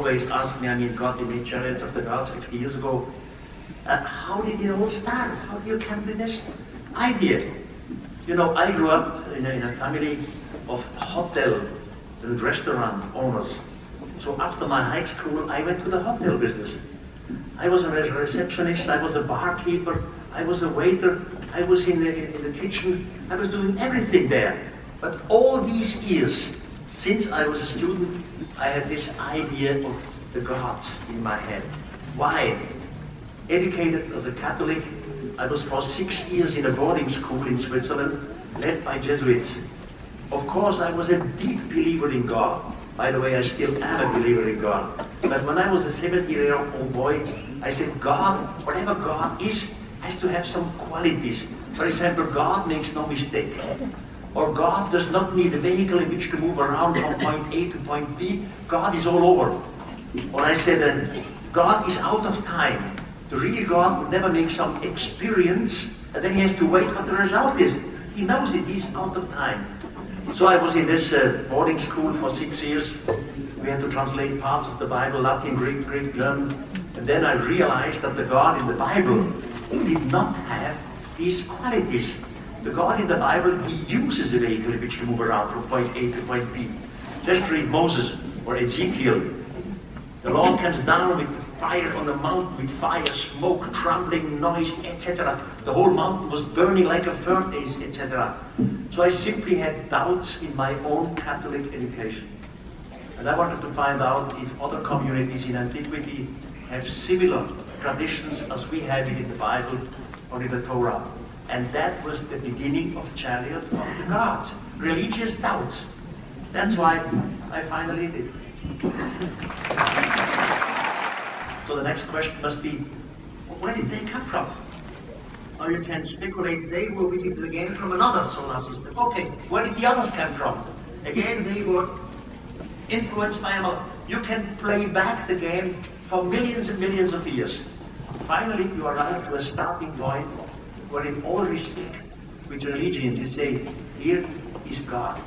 always ask me, God, you made Chariots of the Gods 50 years ago. How did it all start? How do you come to this idea? I grew up in a family of hotel and restaurant owners. So after my high school, I went to the hotel business. I was a receptionist, I was a barkeeper, I was a waiter, I was in the kitchen, I was doing everything there. But all these years, since I was a student, I had this idea of the gods in my head. Why? Educated as a Catholic, I was for 6 years in a boarding school in Switzerland, led by Jesuits. Of course, I was a deep believer in God. By the way, I still am a believer in God. But when I was a 17-year-old boy, I said, God, whatever God is, has to have some qualities. For example, God makes no mistake. Or God does not need a vehicle in which to move around from point A to point B. God is all over. Or I said, God is out of time. The real God would never make some experience, and then he has to wait what the result is. He knows it, he's out of time. So I was in this boarding school for 6 years. We had to translate parts of the Bible, Latin, Greek, German. And then I realized that the God in the Bible did not have these qualities. The God in the Bible, he uses a vehicle in which to move around from point A to point B. Just read Moses or Ezekiel. The Lord comes down with fire on the mountain, with fire, smoke, trembling, noise, etc. The whole mountain was burning like a furnace, etc. So I simply had doubts in my own Catholic education. And I wanted to find out if other communities in antiquity have similar traditions as we have it in the Bible or in the Torah. And that was the beginning of Chariots of the Gods. Religious doubts. That's why I finally did. So the next question must be, where did they come from? Or you can speculate they were visited again from another solar system. Okay, where did the others come from? Again, they were influenced by another. You can play back the game for millions and millions of years. Finally, you arrive to a starting point where in all respect, with religions, you say, here is God.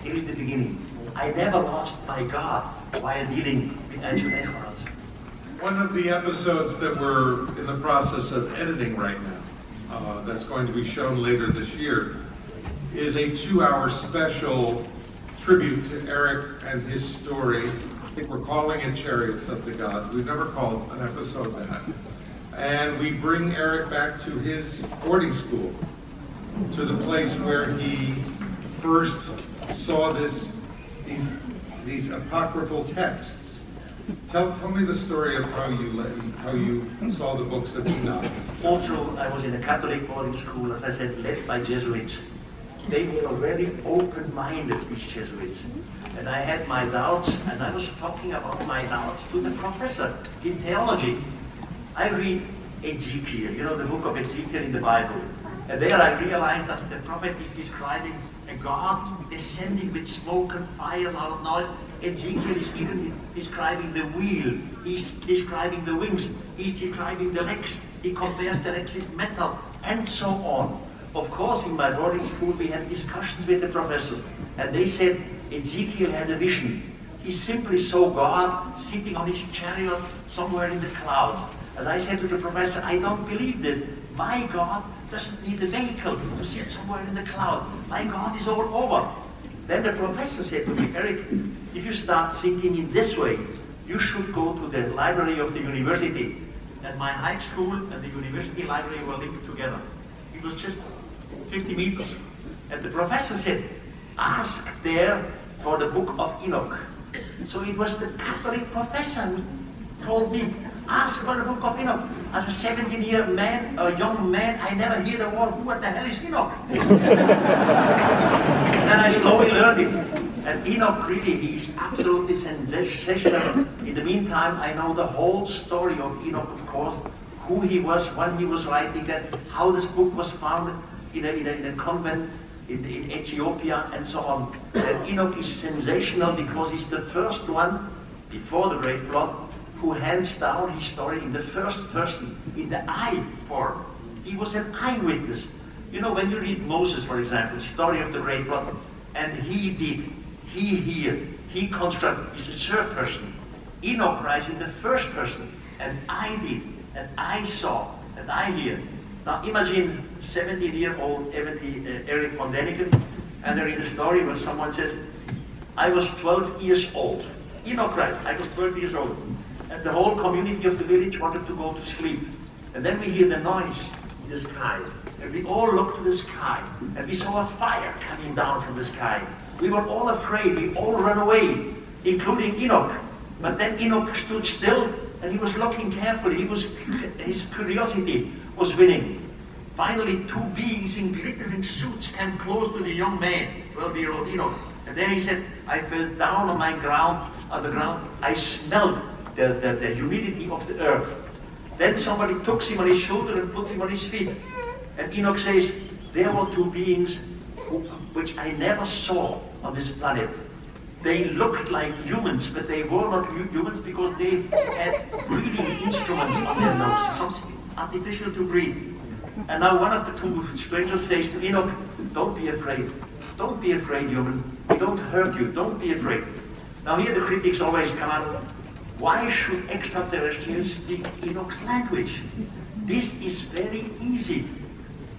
Here is the beginning. I never lost my God while dealing with ancient Israelites. One of the episodes that we're in the process of editing right now, that's going to be shown later this year, is a 2-hour special tribute to Erich and his story. I think we're calling it Chariots of the Gods. We've never called an episode that. And we bring Erich back to his boarding school, to the place where he first saw these apocryphal texts. Tell me the story of how you saw the books of Enoch. Also, I was in a Catholic boarding school, as I said, led by Jesuits. They were very open-minded, these Jesuits. And I had my doubts, and I was talking about my doubts to the professor in theology. I read Ezekiel, the book of Ezekiel in the Bible. And there I realized that the prophet is describing a God descending with smoke and fire and loud noise. Ezekiel is even describing the wheel. He's describing the wings. He's describing the legs. He compares the legs with metal, and so on. Of course, in my boarding school, we had discussions with the professors. And they said Ezekiel had a vision. He simply saw God sitting on his chariot somewhere in the clouds. And I said to the professor, I don't believe this. My God doesn't need a vehicle to sit somewhere in the cloud. My God is all over. Then the professor said to me, Erich, if you start thinking in this way, you should go to the library of the university. And my high school and the university library were linked together. It was just 50 meters. And the professor said, ask there for the book of Enoch. So it was the Catholic professor who told me, ask for the book of Enoch. As a 17-year man, a young man, I never hear the word, what the hell is Enoch? Then I slowly learned it. And Enoch really, he's absolutely sensational. In the meantime, I know the whole story of Enoch, of course, who he was, when he was writing that, how this book was founded in a convent in Ethiopia, and so on. And Enoch is sensational because he's the first one, before the Great Flood, who hands down his story in the first person, in the I form. He was an eyewitness. You know, when you read Moses, for example, story of the Great Flood, and he did, he here, he constructed, is a third person. Enoch writes in the first person, and I did, and I saw, and I hear. Now imagine 17-year-old Erich von Daniken, and there is a story where someone says, I was 12 years old. Enoch writes, I was 12 years old. And the whole community of the village wanted to go to sleep. And then we hear the noise in the sky. And we all looked to the sky. And we saw a fire coming down from the sky. We were all afraid. We all ran away, including Enoch. But then Enoch stood still and he was looking carefully. His curiosity was winning. Finally, two beings in glittering suits came close to the young man, 12-year-old Enoch. And then he said, I fell down on the ground. I smelled the humidity of the earth. Then somebody took him on his shoulder and put him on his feet. And Enoch says, there were two beings which I never saw on this planet. They looked like humans, but they were not humans because they had breathing instruments on their nose, something artificial to breathe. And now one of the two strangers says to Enoch, don't be afraid. Don't be afraid, human. We don't hurt you. Don't be afraid. Now here the critics always come up. Why should extraterrestrials speak Enoch's language? This is very easy.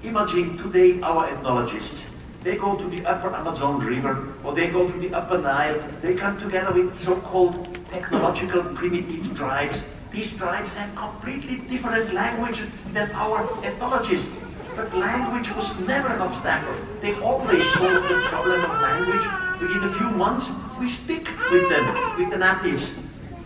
Imagine today our ethnologists. They go to the upper Amazon River, or they go to the upper Nile. They come together with so-called technological primitive tribes. These tribes have completely different languages than our ethnologists. But language was never an obstacle. They always solved the problem of language. Within a few months, we speak with them, with the natives.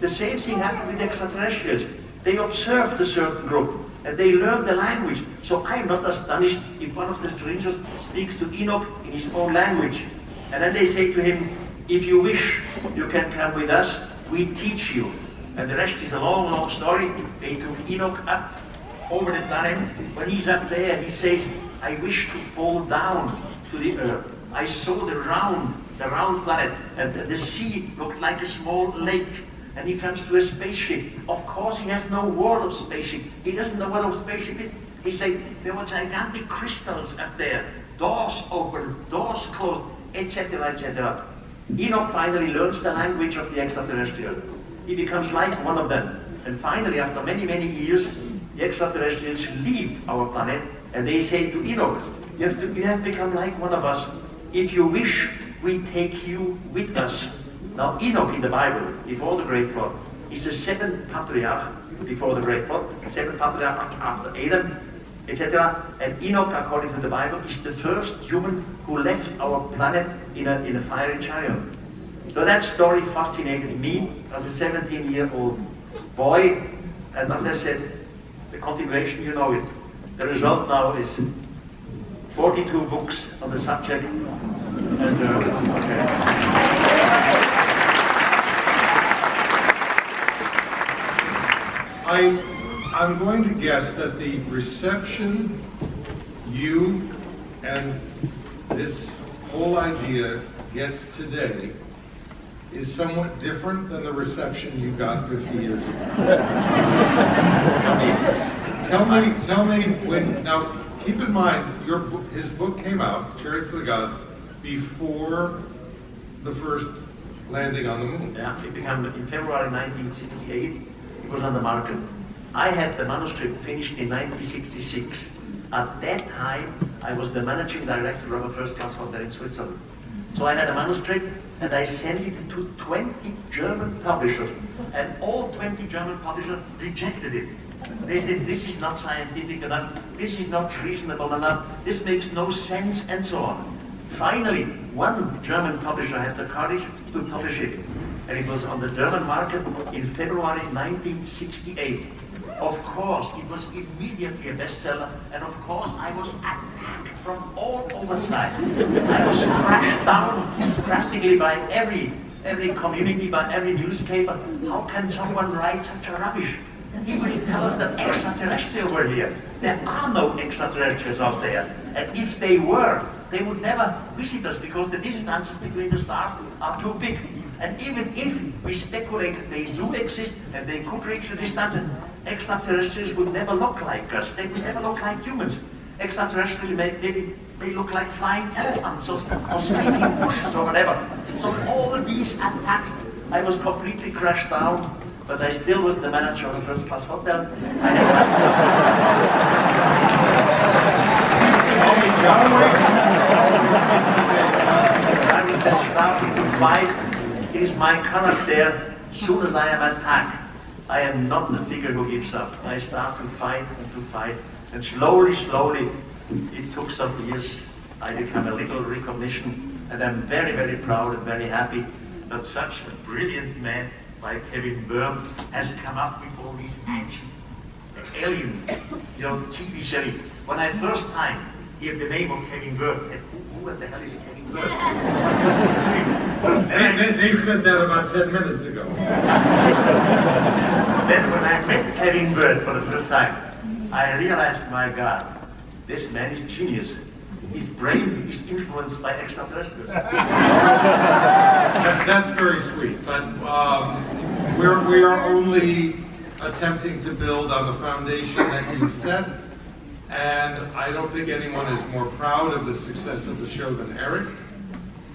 The same thing happened with extraterrestrials. They observed a certain group, and they learned the language. So I'm not astonished if one of the strangers speaks to Enoch in his own language. And then they say to him, if you wish, you can come with us, we teach you. And the rest is a long, long story. They took Enoch up over the planet. When he's up there, he says, I wish to fall down to the earth. I saw the round planet, and the sea looked like a small lake. And he comes to a spaceship. Of course, he has no word of spaceship. He doesn't know what a spaceship is. He says, there were gigantic crystals up there. Doors open, doors closed, etc., etc. Enoch finally learns the language of the extraterrestrial. He becomes like one of them. And finally, after many, many years, the extraterrestrials leave our planet, and they say to Enoch, you have become like one of us. If you wish, we take you with us. Now, Enoch in the Bible, before the Great Flood, is the seventh patriarch before the Great Flood, seventh patriarch after Adam, etc. And Enoch, according to the Bible, is the first human who left our planet in a fiery chariot. So that story fascinated me as a 17-year-old boy, and as I said, the continuation, you know it. The result now is 42 books on the subject, and okay. I'm going to guess that the reception you and this whole idea gets today is somewhat different than the reception you got 50 years ago. Tell me when, now keep in mind, his book came out, Chariots of the Gods, before the first landing on the moon. Yeah, it began in February 1968. It was on the market. I had the manuscript finished in 1966. At that time, I was the managing director of a first-class hotel in Switzerland. So I had a manuscript, and I sent it to 20 German publishers, and all 20 German publishers rejected it. They said, this is not scientific enough, this is not reasonable enough, this makes no sense, and so on. Finally, one German publisher had the courage to publish it, and it was on the German market in February 1968. Of course, it was immediately a bestseller, and of course, I was attacked from all over sides. I was crashed down practically by every community, by every newspaper. How can someone write such a rubbish? He will tell us that extraterrestrials were here. There are no extraterrestrials out there, and if they were, they would never visit us because the distances between the stars are too big. And even if we speculated they do exist and they could reach the distance, extraterrestrials would never look like us. They would never look like humans. Extraterrestrials may look like flying elephants or sleeping bushes or whatever. So all these attacks, I was completely crashed down. but I still was the manager of a first-class hotel. I was starting to fight. It is my character. Soon as I am attacked, I am not the figure who gives up. I start to fight and to fight. And slowly, it took some years, I become a little recognition. And I'm very, very proud and very happy that such a brilliant man like Kevin Byrne has come up with all these ancient alien, TV series. When I first time heard the name of Kevin Byrne, I said, who the hell is Kevin Byrne? They said that about 10 minutes ago. Then when I met Kevin Byrne for the first time, I realized, my God, this man is genius. His brain is influenced by extraterrestrials. That's very sweet, but we are only attempting to build on the foundation that you've set, and I don't think anyone is more proud of the success of the show than Erich.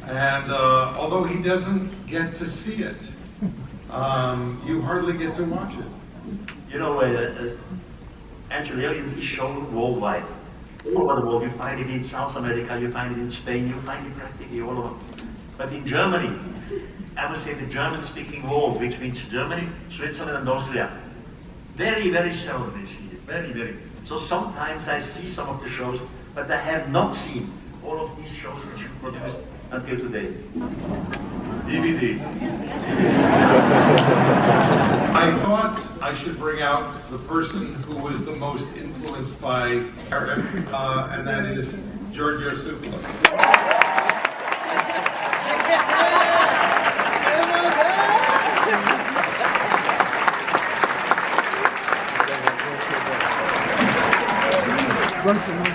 And although he doesn't get to see it, you hardly get to watch it. Ancient Aliens is shown worldwide. All over the world, you find it in South America, you find it in Spain, you find it practically all over. But in Germany, I would say the German-speaking world, which means Germany, Switzerland, and Austria, very, very seldom they see it, very, very. So sometimes I see some of the shows, but I have not seen all of these shows which you produced until today. DVD. I thought I should bring out the person who was the most influenced by Erich, and that is Giorgio A.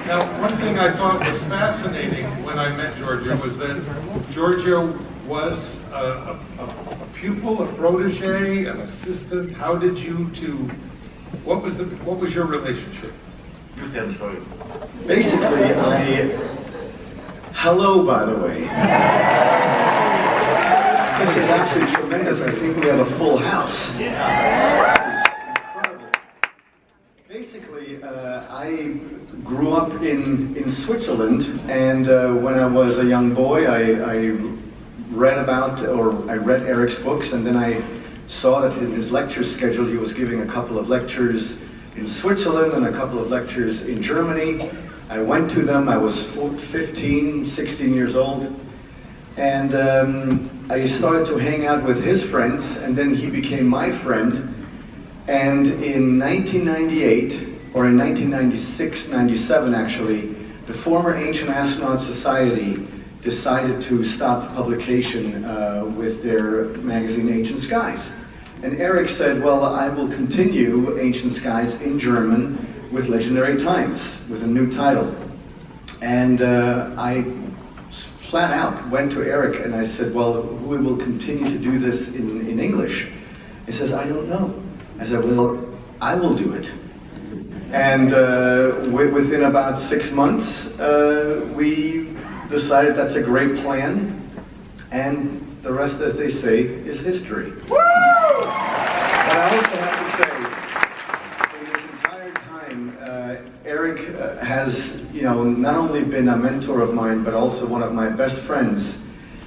Now, one thing I thought was fascinating when I met Giorgio was that Giorgio was a pupil, a protege, an assistant. How did you two? What was your relationship? You tell the story. Basically, hello, by the way. This is absolutely tremendous. I think we have a full house. Yeah. Basically, I grew up in Switzerland, and when I was a young boy, I read Erich's books, and then I saw that in his lecture schedule he was giving a couple of lectures in Switzerland and a couple of lectures in Germany. I went to them. I was 15, 16 years old, and I started to hang out with his friends, and then he became my friend. And in 1998, or in 1996, 97 actually, the former Ancient Astronaut Society decided to stop publication with their magazine Ancient Skies. And Erich said, well, I will continue Ancient Skies in German with Legendary Times, with a new title. And I flat out went to Erich and I said, well, who will continue to do this in English? He says, I don't know. I said, well, I will do it. And within about 6 months, we decided that's a great plan. And the rest, as they say, is history. Woo! But I also have to say, in this entire time, Erich has, not only been a mentor of mine, but also one of my best friends.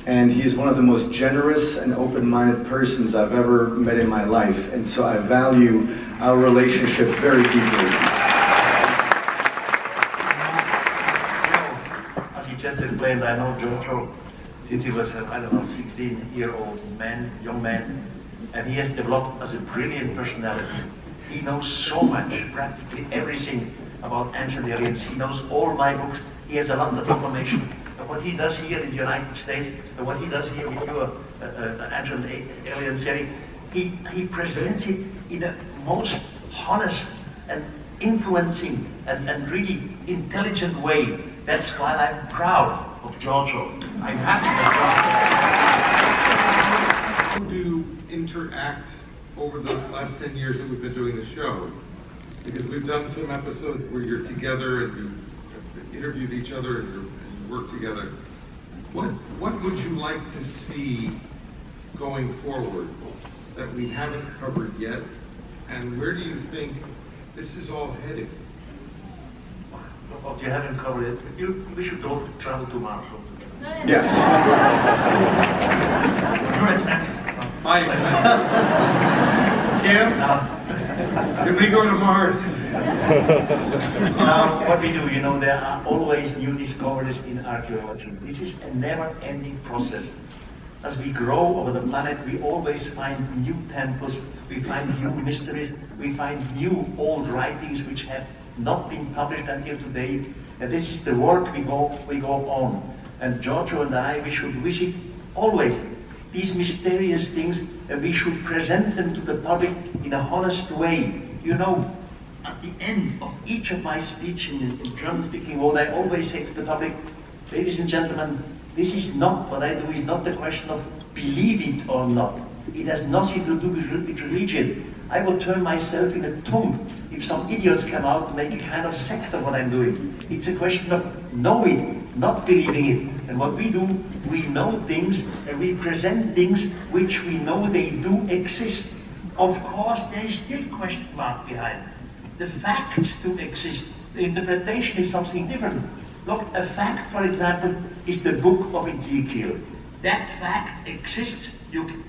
And he's one of the most generous and open-minded persons I've ever met in my life. And so I value our relationship very deeply. As you just explained, I know Giorgio since he was, 16-year-old young man. And he has developed as a brilliant personality. He knows so much, practically everything about ancient aliens. He knows all my books. He has a lot of information. What he does here in the United States, and what he does here with your Ancient Alien series, he presents it in a most honest and influencing and really intelligent way. That's why I'm proud of Giorgio. I'm happy that How do you interact over the last 10 years that we've been doing the show? Because we've done some episodes where you're together and you interviewed each other and you work together. What would you like to see going forward that we haven't covered yet? And where do you think this is all headed? Well, you haven't covered it. We should go travel to Mars. Yes. Your expenses. My Kim, can we go to Mars? What we do, there are always new discoveries in archaeology. This is a never-ending process. As we grow over the planet, we always find new temples, we find new mysteries, we find new old writings which have not been published until today. And this is the work we go on. And Giorgio and I, we should visit always these mysterious things, and we should present them to the public in a honest way. At the end of each of my speech in German-speaking world, I always say to the public, ladies and gentlemen, this is not, what I do is not the question of believe it or not. It has nothing to do with religion. I will turn myself in a tomb if some idiots come out and make a kind of sect of what I'm doing. It's a question of knowing, not believing it. And what we do, we know things and we present things which we know they do exist. Of course, there is still question mark behind. The facts do exist. The interpretation is something different. Look, a fact, for example, is the book of Ezekiel. That fact exists.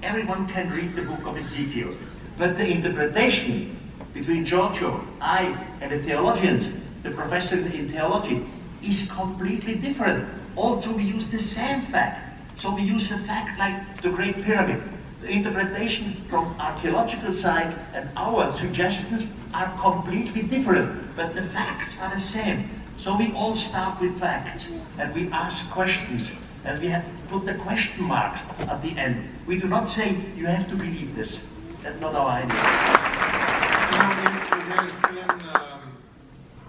Everyone can read the book of Ezekiel. But the interpretation between Giorgio, I, and the theologians, the professor in theology, is completely different. Although we use the same fact. So we use a fact like the Great Pyramid. The interpretation from archaeological side and our suggestions are completely different, but the facts are the same. So we all start with facts, and we ask questions, and we have put the question mark at the end. We do not say, you have to believe this. That's not our idea. It has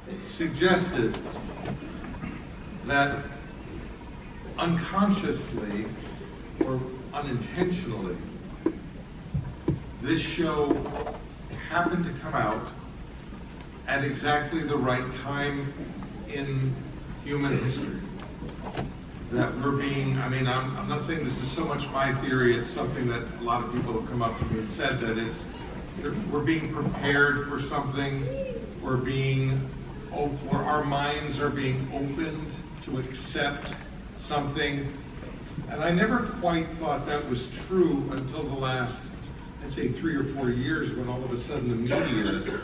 been suggested that unconsciously or unintentionally, this show happened to come out at exactly the right time in human history. That we're being, I'm not saying this is so much my theory, it's something that a lot of people have come up to me and said that we're being prepared for something, or our minds are being opened to accept something. And I never quite thought that was true until the last, I'd say 3 or 4 years, when all of a sudden the media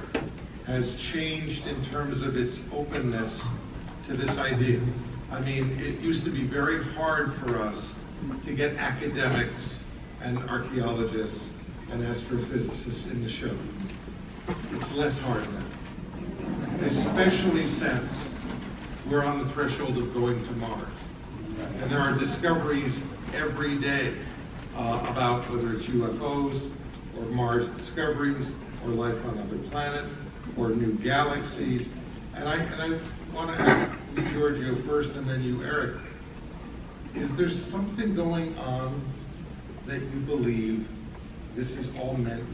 has changed in terms of its openness to this idea. It used to be very hard for us to get academics and archaeologists and astrophysicists in the show. It's less hard now, especially since we're on the threshold of going to Mars. And there are discoveries every day about whether it's UFOs or Mars discoveries or life on other planets or new galaxies. And I want to ask you, Giorgio, first, and then you, Erich. Is there something going on that you believe this is all meant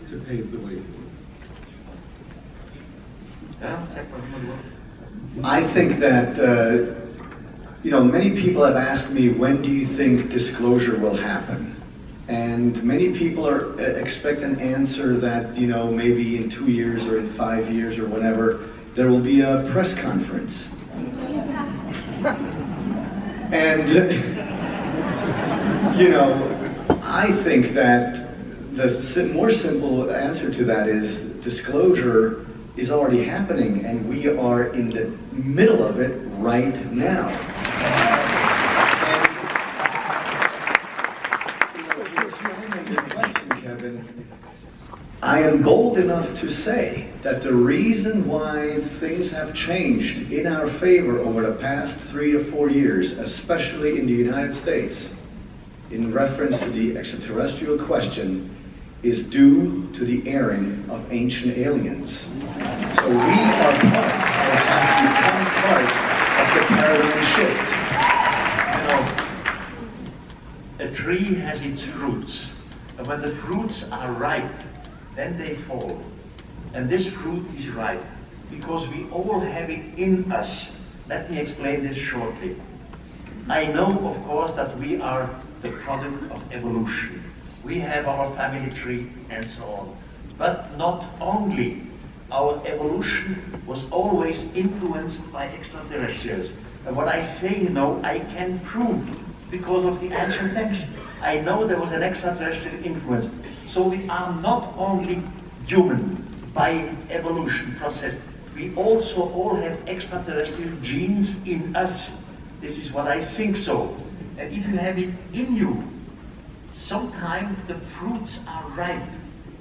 to pave the way forward? I think that, many people have asked me, when do you think disclosure will happen? And many people expect an answer that, maybe in 2 years or in 5 years or whenever, there will be a press conference. And, I think that the more simple answer to that is disclosure is already happening, and we are in the middle of it right now. I am bold enough to say that the reason why things have changed in our favor over the past 3 or 4 years, especially in the United States, in reference to the extraterrestrial question, is due to the airing of Ancient Aliens. So we are have become part of the paradigm shift. A tree has its fruits, and when the fruits are ripe, then they fall. And this fruit is ripe because we all have it in us. Let me explain this shortly. I know, of course, that we are the product of evolution. we have our family tree and so on. But not only. Our evolution was always influenced by extraterrestrials. And what I say, you know, I can prove because of the ancient text. I know there was an extraterrestrial influence. So we are not only human by evolution process, we also all have extraterrestrial genes in us. This is what I think so. And if you have it in you, sometimes the fruits are ripe.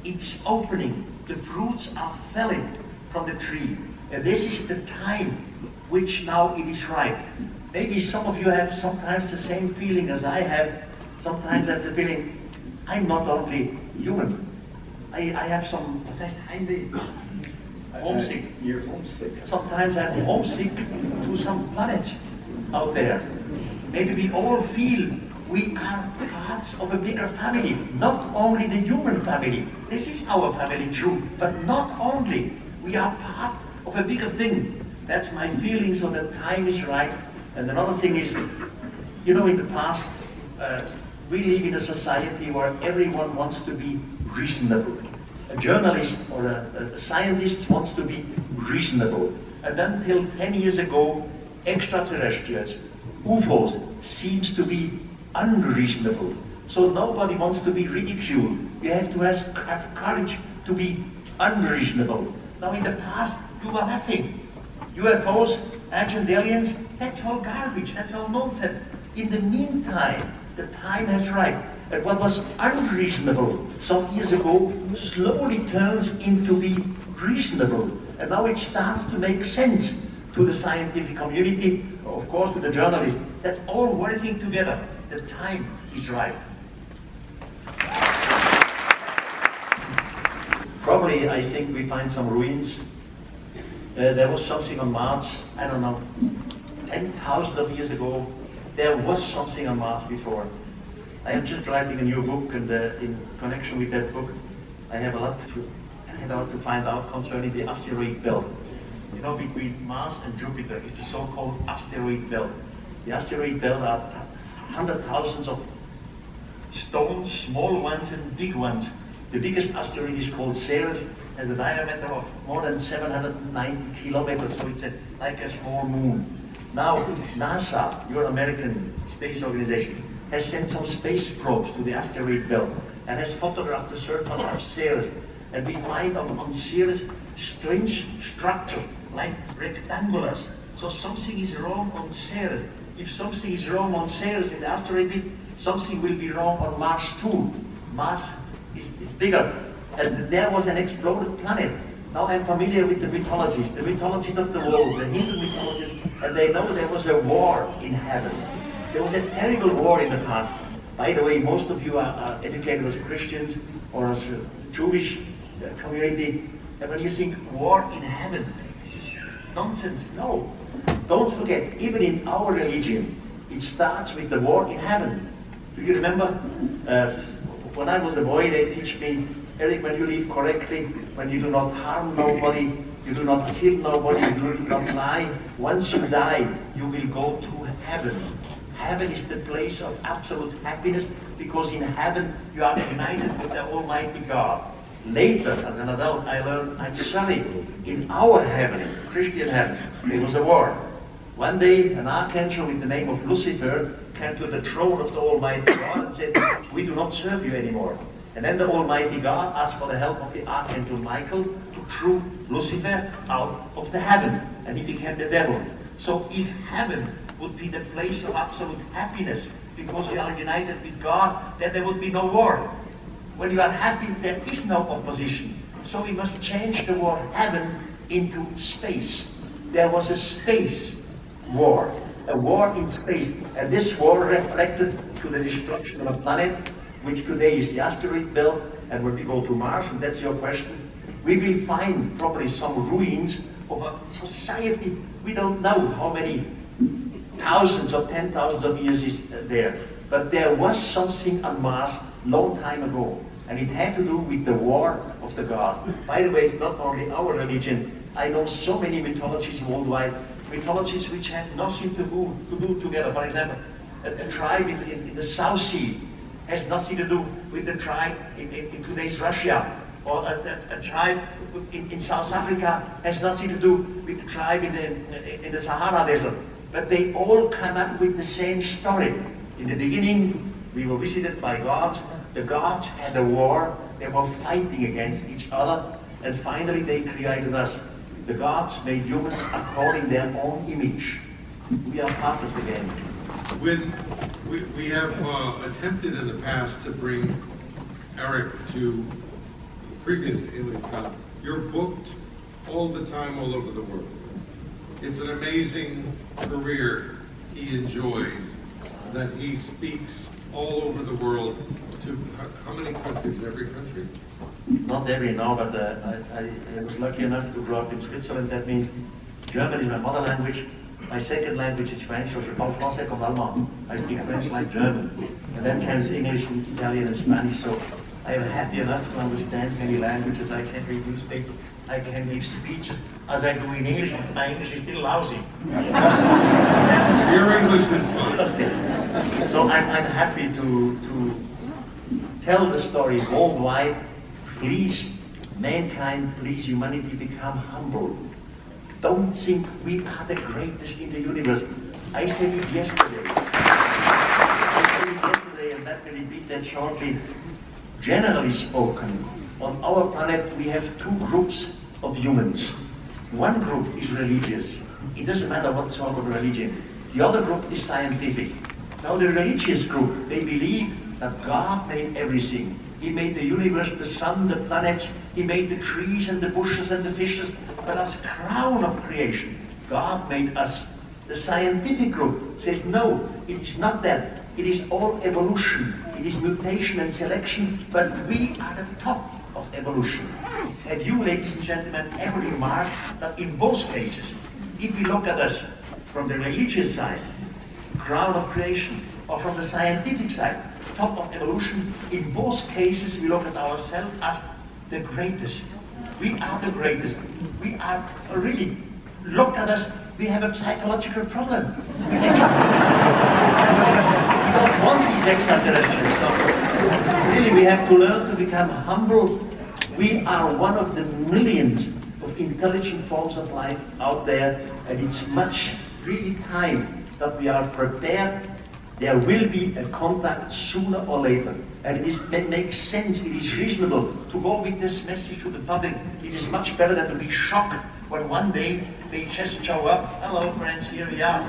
It's opening. The fruits are falling from the tree. And this is the time which now it is ripe. Maybe some of you have sometimes the same feeling as I have. Sometimes I have the feeling, I'm not only human. I have some, homesick. You're homesick. Sometimes I'm homesick to some planet out there. Maybe we all feel we are parts of a bigger family, not only the human family. This is our family true, but not only. We are part of a bigger thing. That's my feeling, so the time is right. And another thing is, you know, in the past, we live in a society where everyone wants to be reasonable. A journalist or a scientist wants to be reasonable. And until 10 years ago, extraterrestrials, UFOs, seems to be unreasonable. So nobody wants to be ridiculed. You have to have courage to be unreasonable. Now in the past, you were laughing. UFOs, ancient aliens, that's all garbage, that's all nonsense. In the meantime, the time has arrived. And what was unreasonable some years ago slowly turns into be reasonable. And now it starts to make sense to the scientific community, of course to the journalists. That's all working together. The time is right. Probably, I think we find some ruins. There was something on Mars, I don't know, 10,000 of years ago. There was something on Mars before. I am just writing a new book, and in connection with that book, I have a lot to find out concerning the asteroid belt. You know, between Mars and Jupiter is the so-called asteroid belt. The asteroid belt are hundred thousands of stones, small ones and big ones. The biggest asteroid is called Ceres, has a diameter of more than 790 kilometers, so it's like a small moon. Now, NASA, your American space organization, has sent some space probes to the asteroid belt and has photographed the surface of Ceres. And we find on Ceres strange structure, like rectangulars. So something is wrong on Ceres. If something is wrong on Ceres in the asteroid belt, something will be wrong on Mars too. Mars is bigger. And there was an exploded planet. Now I'm familiar with the mythologies of the world, the Hindu mythologies, and they know there was a war in heaven. There was a terrible war in the past. By the way, most of you are educated as Christians or as a Jewish community, and when you think war in heaven, this is nonsense. No. Don't forget, even in our religion, it starts with the war in heaven. Do you remember? When I was a boy, they teach me, Erich, when you live correctly, when you do not harm nobody, you do not kill nobody, you do not lie, once you die, you will go to heaven. Heaven is the place of absolute happiness, because in heaven you are united with the Almighty God. Later, as an adult, I learned, I'm sorry, in our heaven, Christian heaven, there was a war. One day, an archangel with the name of Lucifer came to the throne of the Almighty God and said, we do not serve you anymore. And then the Almighty God asked for the help of the Archangel Michael to throw Lucifer out of the heaven, and he became the devil. So if heaven would be the place of absolute happiness, because we are united with God, then there would be no war. When you are happy, there is no opposition. So we must change the word heaven into space. There was a space war, a war in space, and this war reflected to the destruction of a planet, which today is the asteroid belt, and when we go to Mars, and that's your question, we will find probably some ruins of a society. We don't know how many thousands or 10,000s of years is there, but there was something on Mars long time ago, and it had to do with the war of the gods. By the way, it's not only our religion. I know so many mythologies worldwide, mythologies which have nothing to do together. For example, a tribe in the South Sea, has nothing to do with the tribe in today's Russia, or a tribe in South Africa has nothing to do with the tribe in the Sahara Desert. But they all come up with the same story. In the beginning, we were visited by gods. The gods had a war. They were fighting against each other. And finally, they created us. The gods made humans according to their own image. We are part of the game. When we have attempted in the past to bring Erich to previous AlienCon, you're booked all the time all over the world. It's an amazing career he enjoys, that he speaks all over the world to how many countries? Every country? Not every now, but I was lucky enough to grow up in Switzerland. That means German is my mother language. My second language is French, so je parle français comme allemand. I speak French like German. And then comes English, and Italian, and Spanish. So I am happy enough to understand many languages. I can read newspapers. I can give speeches as I do in English. My English is still lousy. Your English is fine. So I'm happy to tell the story worldwide. Please, mankind, please, humanity, become humble. Don't think we are the greatest in the universe. I said it yesterday. And let me repeat that shortly. Generally spoken, on our planet we have two groups of humans. One group is religious. It doesn't matter what sort of religion. The other group is scientific. Now the religious group, they believe that God made everything. He made the universe, the sun, the planets. He made the trees and the bushes and the fishes. But as crown of creation, God made us. The scientific group says, no, it is not that. It is all evolution. It is mutation and selection, but we are the top of evolution. Have you, ladies and gentlemen, ever remarked that in both cases, if we look at us from the religious side, crown of creation, or from the scientific side, top of evolution, in both cases we look at ourselves as the greatest. We are the greatest. We are really, look at us, we have a psychological problem. We don't want these extraterrestrials. So really we have to learn to become humble. We are one of the millions of intelligent forms of life out there, and it's much really time that we are prepared. There will be a contact sooner or later. And it makes sense, it is reasonable to go with this message to the public. It is much better than to be shocked when one day they just show up. Hello friends, here we are.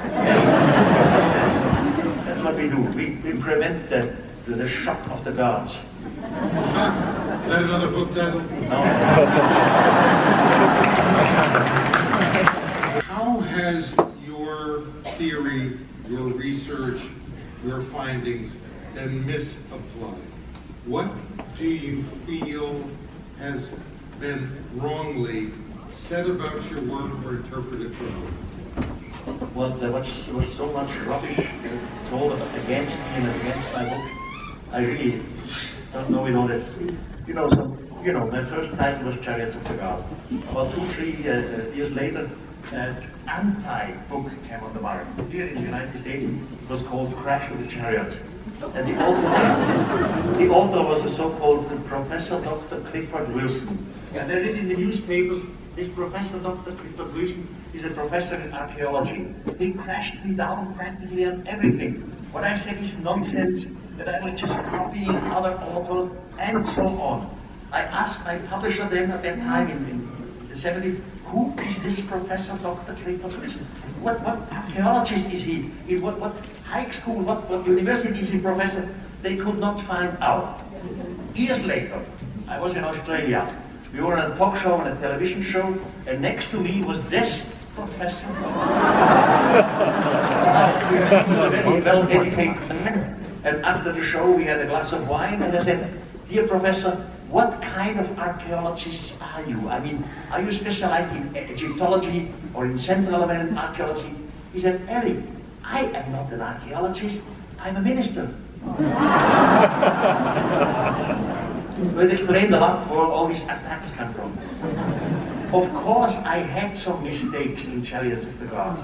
That's what we do. We prevent the shock of the gods. Is that another book title? No. How has your theory, your research, your findings been misapplied? What do you feel has been wrongly said about your work or interpreted wrongly? Well, there was so much rubbish told against me and against my book. I really don't know that. My first title was Chariots of the Gods. About 2-3 years later, an anti-book came on the market. Here in the United States, it was called Crash of the Chariots. And the author was a so-called Professor Dr. Clifford Wilson. And they read in the newspapers, this Professor Dr. Clifford Wilson is a professor in archaeology. He crashed me down practically on everything. What I said is nonsense, that I was just copying other authors, and so on. I asked my publisher then at that time in the 70s, who is this Professor Dr. Clifford Wilson? What archaeologist is he? In what high school, what university is he professor? They could not find out. Years later, I was in Australia. We were on a talk show, on a television show, and next to me was this professor. He was a very well-educated man. And after the show, we had a glass of wine, and I said, dear professor, what kind of archaeologist are you? I mean, are you specialized in Egyptology or in Central American archaeology? He said, Erich, I am not an archaeologist, I'm a minister. Well, it explained a lot where all these attacks come from. Of course, I had some mistakes in Chariots of the Gods.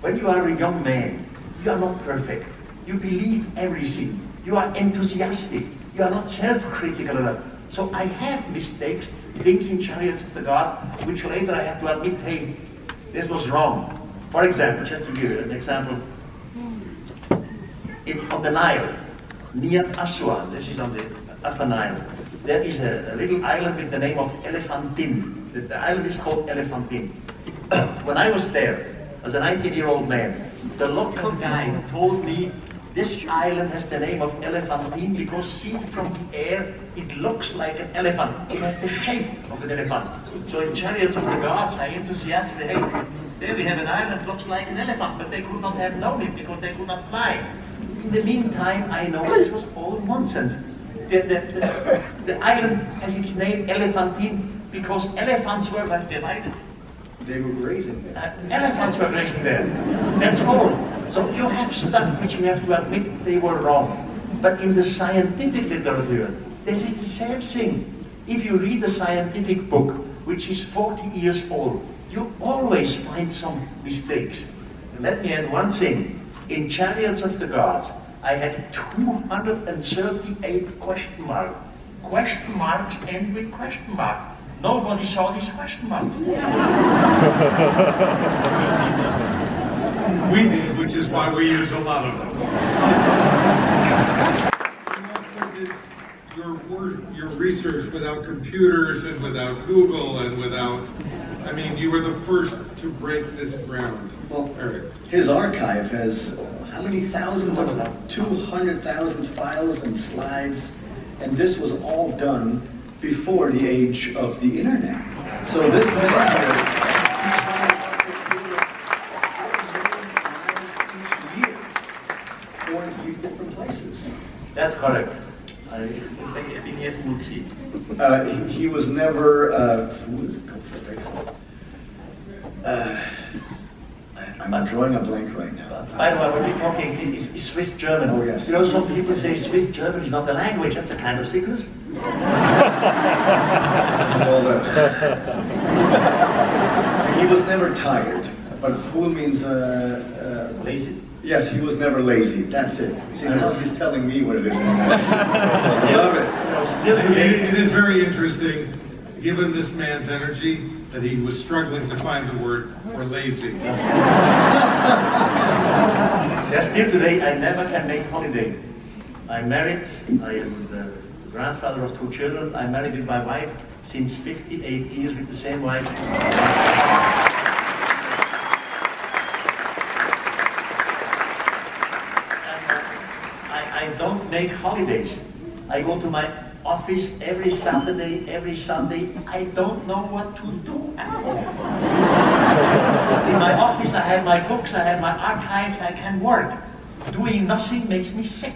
When you are a young man, you are not perfect. You believe everything. You are enthusiastic. You are not self-critical enough. So I have mistakes, things in Chariots of the Gods, which later I had to admit, hey, this was wrong. For example, just to give you an example, on the Nile, near Aswan, this is on the Upper Nile, there is a little island with the name of Elephantine. The island is called Elephantine. When I was there, as a 19-year-old man, the local guy told me this island has the name of Elephantine because seen from the air, it looks like an elephant. It has the shape of an elephant. So in Chariots of the Gods, I enthusiastically, hey, there we have an island that looks like an elephant, but they could not have known it because they could not fly. In the meantime, I know this was all nonsense. The island has its name Elephantine because elephants were divided. They were grazing there. Elephants were grazing there. That's all. So you have stuff which you have to admit they were wrong. But in the scientific literature, this is the same thing. If you read a scientific book which is 40 years old, you always find some mistakes. And let me add one thing. In Chariots of the Gods, I had 238 question marks. Question marks end with question mark. Nobody saw these question marks. We did, which is why we use a lot of them. You also did your research without computers and without Google and without, I mean, you were the first to break this ground. Well, Erich. his archive has how many thousands of 200,000 files and slides, and this was all done before the age of the internet. So this man each year towards these different places. That's correct. He was never. I'm drawing a blank right now. By the way, when we're talking is Swiss German. Oh, yes. You know, some people say Swiss German is not a language. That's a kind of sickness. He was never tired, but fool means Lazy. Yes, he was never lazy. That's it. See, now he's telling me what it is. I love it. It is very interesting, given this man's energy, that he was struggling to find the word for lazy. Yes, still today, I never can make holiday. I'm married. I am the grandfather of 2 children. I'm married with my wife since 58 years with the same wife. I don't make holidays. I go to my office every Saturday, every Sunday. I don't know what to do at all. In my office I have my books, I have my archives, I can work. Doing nothing makes me sick.